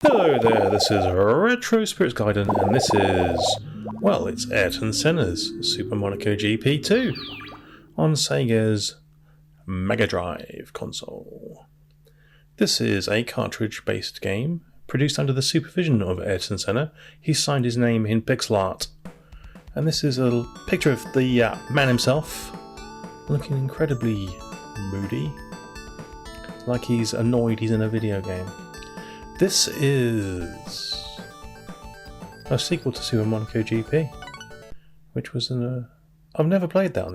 Hello there, this is Retro Spirits Guidance, and this is, well, it's Ayrton Senna's Super Monaco GP2 on Sega's Megadrive console. This is a cartridge-based game produced under the supervision of Ayrton Senna. He signed his name in pixel art. And this is a picture of the man himself, looking incredibly moody, like he's annoyed he's in a video game. This is a sequel to Super Monaco GP, which was I've never played that on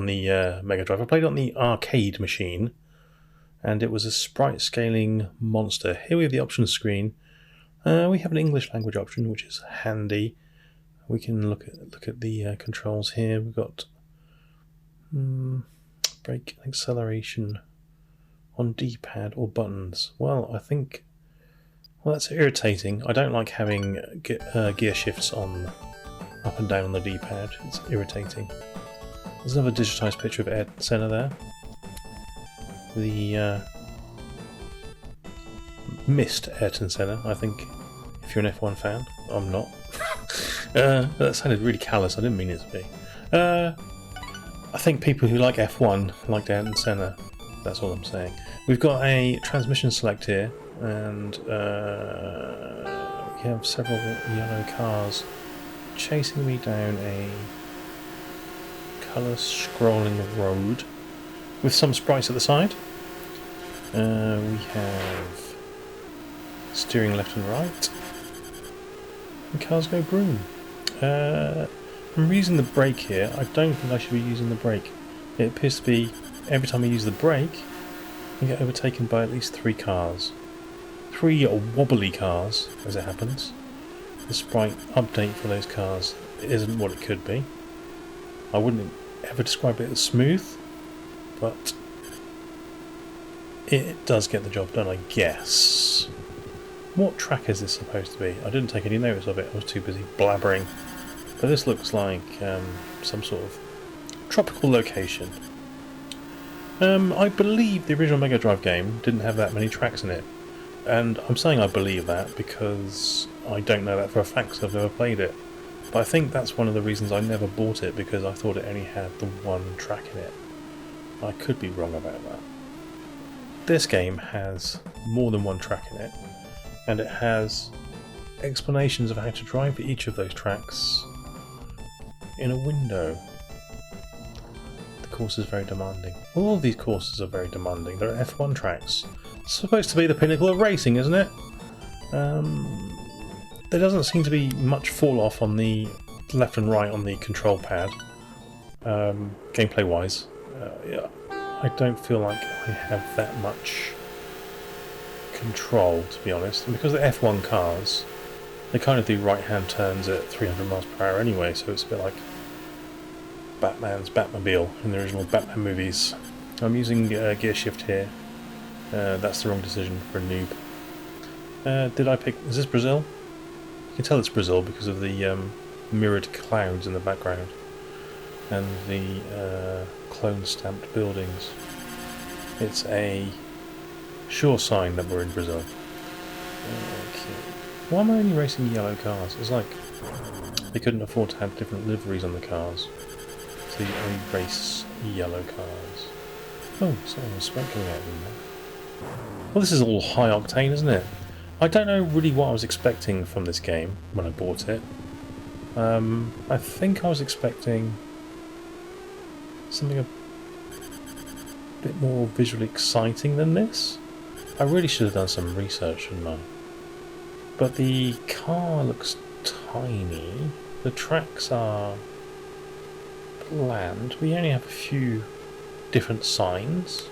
the Mega Drive. I played it on the arcade machine, and it was a sprite scaling monster. Here we have the options screen. We have an English language option, which is handy. We can look at the controls here. We've got brake and acceleration on D-pad or buttons. Well, that's irritating. I don't like having gear shifts on up and down on the D-pad. It's irritating. There's another digitised picture of Ayrton Senna there. The missed Ayrton Senna, I think, if you're an F1 fan. I'm not. That sounded really callous. I didn't mean it to be. I think people who like F1 like Ayrton Senna. That's all I'm saying. We've got a transmission select here, and we have several yellow cars chasing me down a colour scrolling road with some sprites at the side. We have steering left and right, and cars go boom. I'm using the brake here. I don't think I should be using the brake. It appears to be every time I use the brake I get overtaken by at least 3 cars. 3 wobbly cars, as it happens. The sprite update for those cars isn't what it could be. I wouldn't ever describe it as smooth, but it does get the job done, I guess. What track is this supposed to be? I didn't take any notice of it, I was too busy blabbering. But this looks like some sort of tropical location. I believe the original Mega Drive game didn't have that many tracks in it. And I'm saying I believe that because I don't know that for a fact because I've never played it. But I think that's one of the reasons I never bought it, because I thought it only had the 1 track in it. I could be wrong about that. This game has more than 1 track in it, and it has explanations of how to drive each of those tracks in a window. The course is very demanding. All of these courses are very demanding. They're F1 tracks. It's supposed to be the pinnacle of racing, isn't it? There doesn't seem to be much fall off on the left and right on the control pad, gameplay wise. Yeah, I don't feel like I have that much control, to be honest. And because they're F1 cars, they kind of do right hand turns at 300 miles per hour anyway, so it's a bit like Batman's Batmobile in the original Batman movies. I'm using gear shift here. That's the wrong decision for a noob. Did I pick... Is this Brazil? You can tell it's Brazil because of the mirrored clouds in the background and the clone stamped buildings. It's a sure sign that we're in Brazil. Okay. Why am I only racing yellow cars? It's like they couldn't afford to have different liveries on the cars, so you only race yellow cars. Oh, someone was smoke coming out of them there. Well, this is all high octane, isn't it? I don't know really what I was expecting from this game when I bought it. I think I was expecting something a bit more visually exciting than this. I really should have done some research, shouldn't I? But the car looks tiny. The tracks are bland. We only have a few different signs.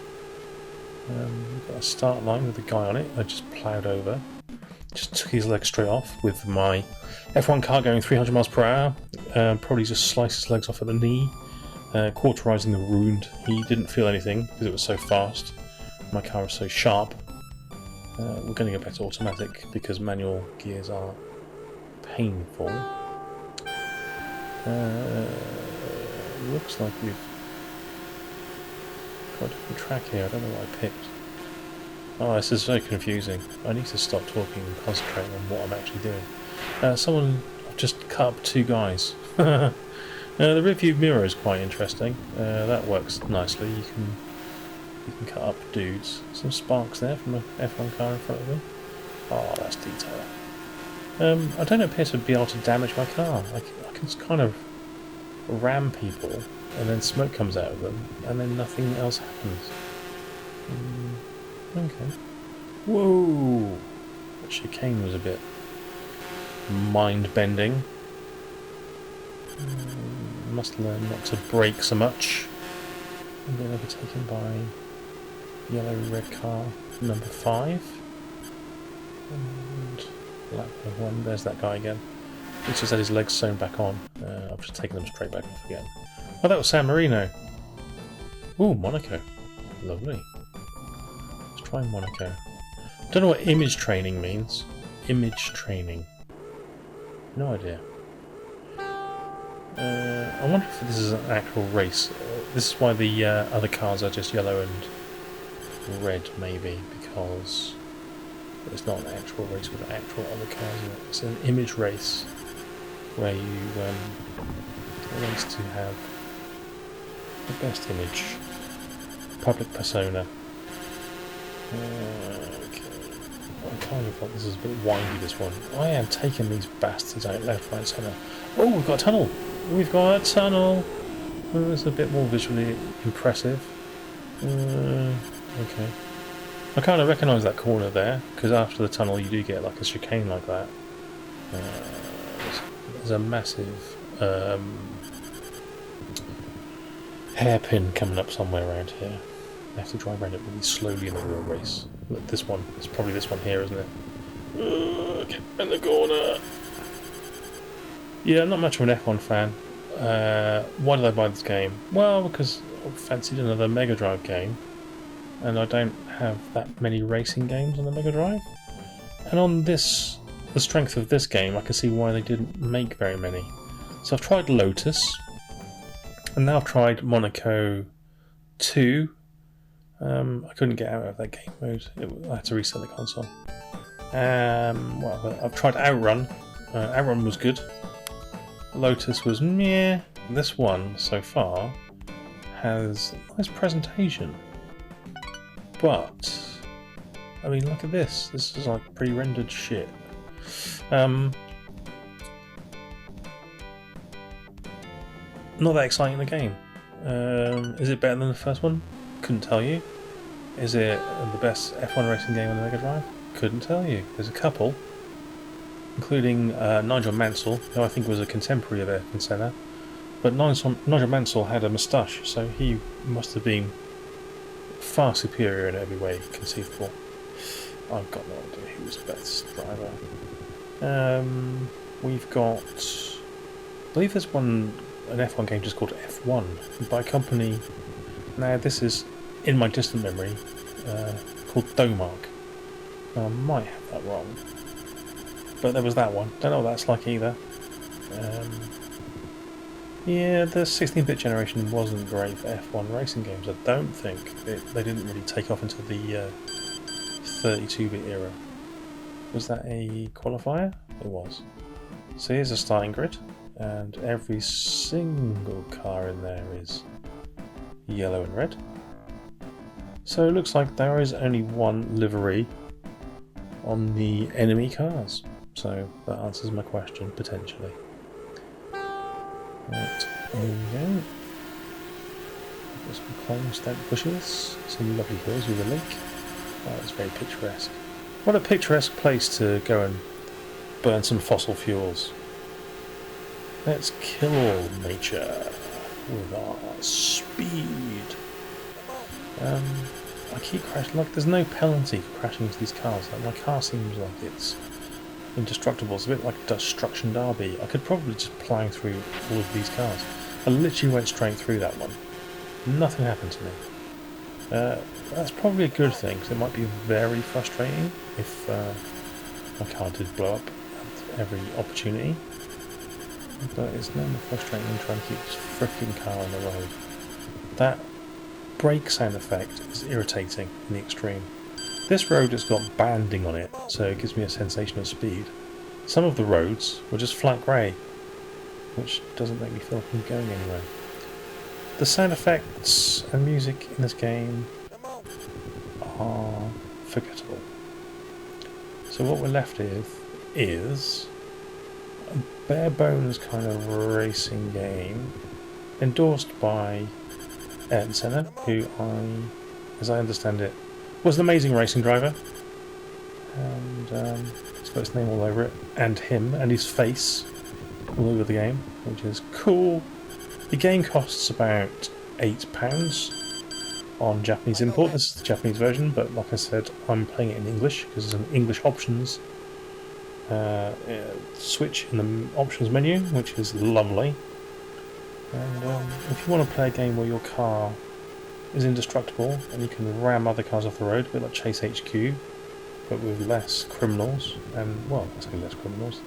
We've got a start line with a guy on it I just ploughed over. Just took his leg straight off with my F1 car going 300 miles per hour. Probably just sliced his legs off at the knee, cauterising the wound. He didn't feel anything because it was so fast. My car was so sharp. We're going to go back to automatic because manual gears are painful. Looks like we've got a different track here. I don't know what I picked. Oh, this is so confusing. I need to stop talking and concentrate on what I'm actually doing. Someone just cut up 2 guys. The rear view mirror is quite interesting. That works nicely. You can cut up dudes. Some sparks there from a F1 car in front of me. Oh, that's detail. I don't appear to be able to damage my car. I can just kind of ram people, and then smoke comes out of them, and then nothing else happens. Okay. Whoa! That chicane was a bit mind-bending. Must learn not to brake so much. I'm being overtaken by yellow red car number 5. And black one. There's that guy again. He's just had his legs sewn back on. I've just taken them straight back off again. Oh, that was San Marino. Ooh, Monaco. Lovely. Let's try Monaco. Don't know what image training means. Image training. No idea. I wonder if this is an actual race. This is why the other cars are just yellow and red, maybe, because it's not an actual race with actual other cars in it. It's an image race where you race to have the best image, public persona. Okay. I kind of thought this is a bit windy, this one. I am taking these bastards out left, right, centre. Oh, we've got a tunnel! We've got a tunnel! Oh, it's a bit more visually impressive. Okay. I kind of recognise that corner there, because after the tunnel you do get like a chicane like that. There's a massive hairpin coming up somewhere around here. I have to drive around it really slowly in the real race. Look, this one. It's probably this one here, isn't it? Get in the corner! Yeah, I'm not much of an F1 fan. Why did I buy this game? Well, because I fancied another Megadrive game. And I don't have that many racing games on the Megadrive. And on this, the strength of this game, I can see why they didn't make very many. So I've tried Lotus, and now I've tried Monaco 2. I couldn't get out of that game mode. I had to reset the console. Well, I've tried Outrun. Outrun was good. Lotus was meh. This one, so far, has a nice presentation. But, I mean, look at this. This is like pre-rendered shit. Not that exciting a game. Is it better than the first one? Couldn't tell you. Is it the best F1 racing game on the Mega Drive? Couldn't tell you. There's a couple, including Nigel Mansell, who I think was a contemporary of Ayrton Senna. But Nigel Mansell had a moustache, so he must have been far superior in every way conceivable. I've got no idea who's the best driver. We've got, I believe there's an F1 game just called F1 by a company. Now this is in my distant memory called Domark. Now, I might have that wrong, but there was that one. Don't know what that's like either. Yeah, the 16-bit generation wasn't great for F1 racing games. I don't think they didn't really take off until the 32-bit era. Was that a qualifier? It was. So here's a starting grid, and every single car in there is yellow and red. So it looks like there is only one livery on the enemy cars. So that answers my question, potentially. Right, here we go. Got some clone stamp bushes, some lovely hills with a lake. Oh, it's very picturesque. What a picturesque place to go and burn some fossil fuels. Let's kill nature with our speed. I keep crashing. Like, there's no penalty for crashing into these cars. Like, my car seems like it's indestructible. It's a bit like a Destruction Derby. I could probably just plow through all of these cars. I literally went straight through that one. Nothing happened to me. That's probably a good thing, because it might be very frustrating if my car did blow up at every opportunity. But it's no more frustrating than trying to keep this fricking car on the road. That brake sound effect is irritating in the extreme. This road has got banding on it, so it gives me a sensation of speed. Some of the roads were just flat grey, which doesn't make me feel like I'm going anywhere. The sound effects and music in this game are forgettable. So what we're left with is a bare bones kind of racing game endorsed by Ayrton Senna, who as I understand it, was an amazing racing driver, and it's got his name all over it, and him and his face all over the game, which is cool. The game costs about £8 on Japanese import. This is the Japanese version, but like I said, I'm playing it in English because there's an English options switch in the options menu, which is lovely. And if you want to play a game where your car is indestructible and you can ram other cars off the road, a bit like Chase HQ, but with less criminals, and, well, I say less criminals.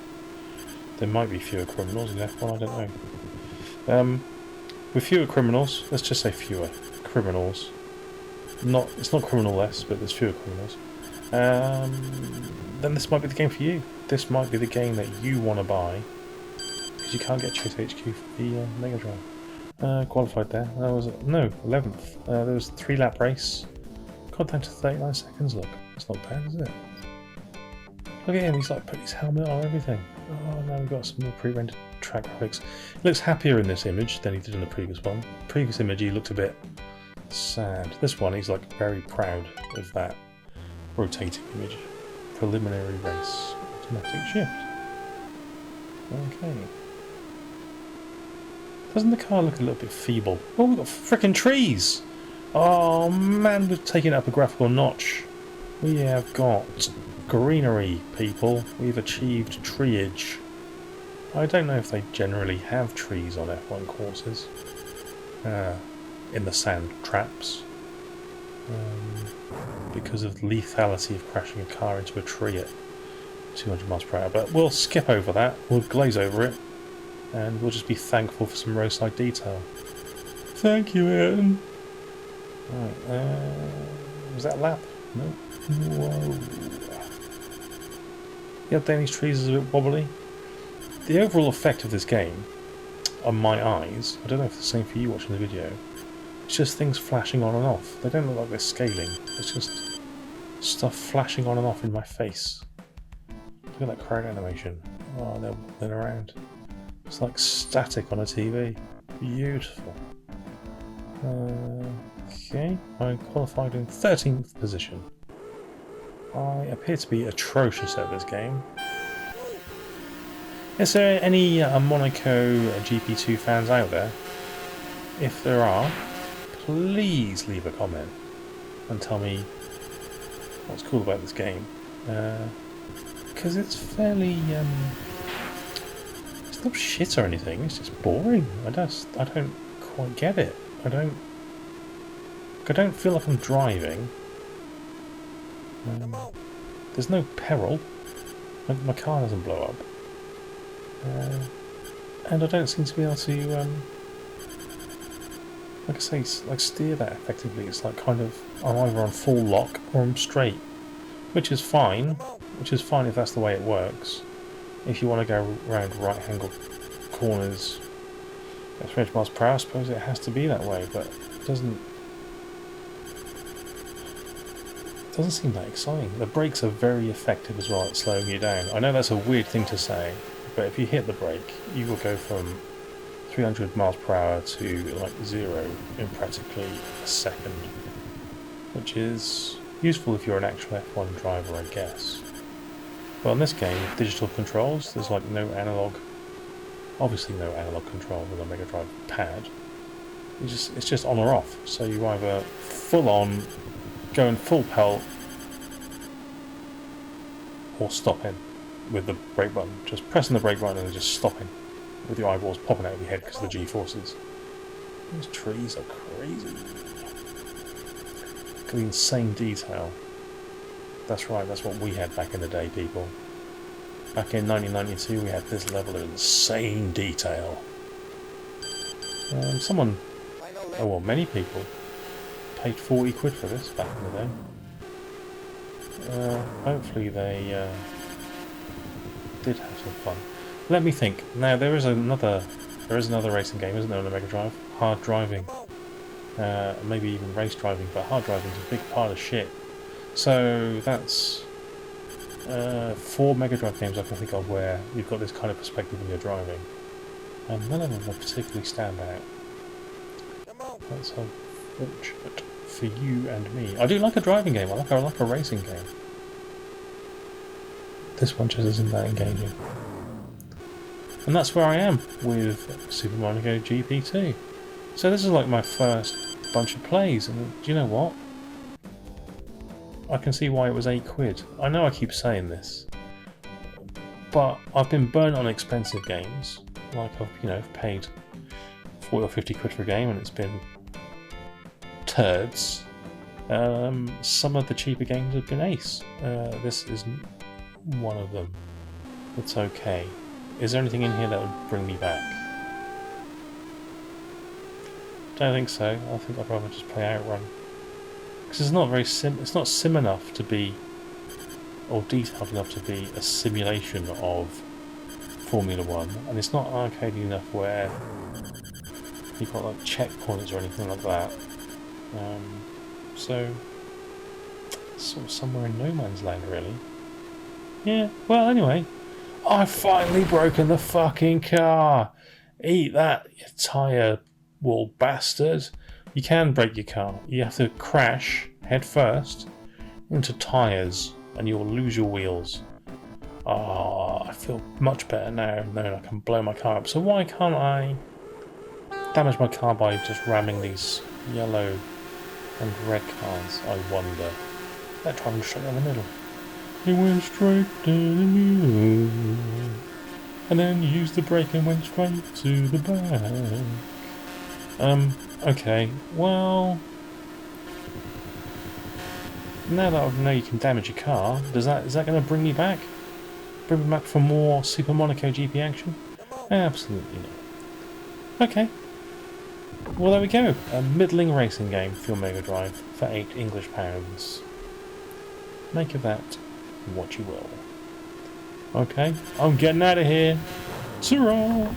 There might be fewer criminals in F1, I don't know. With fewer criminals, let's just say fewer criminals. It's not criminal less, but there's fewer criminals. Then this might be the game for you. This might be the game that you want to buy, because you can't get Chase HQ for the Megadrive. Qualified there. That was 11th. There was a 3-lap race. Got down to 39 seconds. Look, it's not bad, is it? Look at him. He's like put his helmet on and everything. Oh, now we've got some more pre-rendered track graphics. He looks happier in this image than he did in the previous one. Previous image, he looked a bit sad. This one, he's like very proud of that rotating image. Preliminary race. Automatic shift. Okay. Doesn't the car look a little bit feeble? Oh, we've got frickin' trees! Oh man, we've taken up a graphical notch. We have got greenery, people. We've achieved treeage. I don't know if they generally have trees on F1 courses. In the sand traps. Because of the lethality of crashing a car into a tree at 200 miles per hour. But we'll skip over that. We'll glaze over it. And we'll just be thankful for some roadside detail. Thank you, Ayrton. Right, was that a lap? No. Whoa. The Danish trees is a bit wobbly. The overall effect of this game, on my eyes, I don't know if it's the same for you watching the video, it's just things flashing on and off. They don't look like they're scaling. It's just stuff flashing on and off in my face. Look at that crowd animation. Oh, they're wobbling around. It's like static on a TV. Beautiful. Okay, I qualified in 13th position. I appear to be atrocious at this game. Is there any Monaco GP2 fans out there? If there are, please leave a comment and tell me what's cool about this game. Because it's fairly... it's not shit or anything, it's just boring. I don't quite get it. I don't feel like I'm driving. There's no peril. My car doesn't blow up. And I don't seem to be able to, like I say, like steer that effectively. It's like kind of, I'm either on full lock or I'm straight. Which is fine. Which is fine if that's the way it works. If you want to go around right-angle corners at 300 miles per hour, I suppose it has to be that way, but it doesn't seem that exciting. The brakes are very effective as well at slowing you down. I know that's a weird thing to say, but if you hit the brake, you will go from 300 miles per hour to like 0 in practically a second, which is useful if you're an actual F1 driver, I guess. But on this game, with digital controls, there's like no analog, obviously no analog control with a Megadrive pad. It's just on or off, so you either full on, going full pelt, or stopping with the brake button. Just pressing the brake button and just stopping with your eyeballs popping out of your head because of the G-forces. These trees are crazy. Look at the insane detail. That's right, that's what we had back in the day, people. Back in 1992 we had this level of insane detail. Many people paid 40 quid for this back in the day. Hopefully they did have some fun. Let me think. Now there is another racing game, isn't there, on the Mega Drive? Hard driving. Maybe even race driving, but hard driving is a big part of shit. So that's 4 Mega Drive games I can think of where you've got this kind of perspective when you're driving. And none of them particularly stand out. That's unfortunate for you and me. I do like a driving game, I like a racing game. This one just isn't that engaging. And that's where I am with Super MONACO GP2. So this is like my first bunch of plays, and do you know what? I can see why it was £8. I know I keep saying this, but I've been burnt on expensive games. Like I've paid 40 or 50 quid for a game and it's been turds. Some of the cheaper games have been ace. This is one of them. It's okay. Is there anything in here that would bring me back? Don't think so. I think I'd rather just play Outrun. Because it's not very it's not sim enough to be, or detailed enough to be a simulation of Formula 1, and it's not arcadey enough where you've got like checkpoints or anything like that. So sort of somewhere in no man's land, really. Yeah, well, anyway, I've finally broken the fucking car. Eat that, you tyre wall bastard. You can break your car. You have to crash head first into tyres and you'll lose your wheels. I feel much better now knowing I can blow my car up. So why can't I damage my car by just ramming these yellow and red cars, I wonder? They're driving straight down the middle. It went straight down the middle. And then used the brake and went straight to the back. Okay, well, now that I know you can damage your car, is that going to bring me back? Bring me back for more Super MONACO GP action? Absolutely not. Okay. Well, there we go. A middling racing game for your Mega Drive for £8. Make of that what you will. Okay, I'm getting out of here. Ta-ra!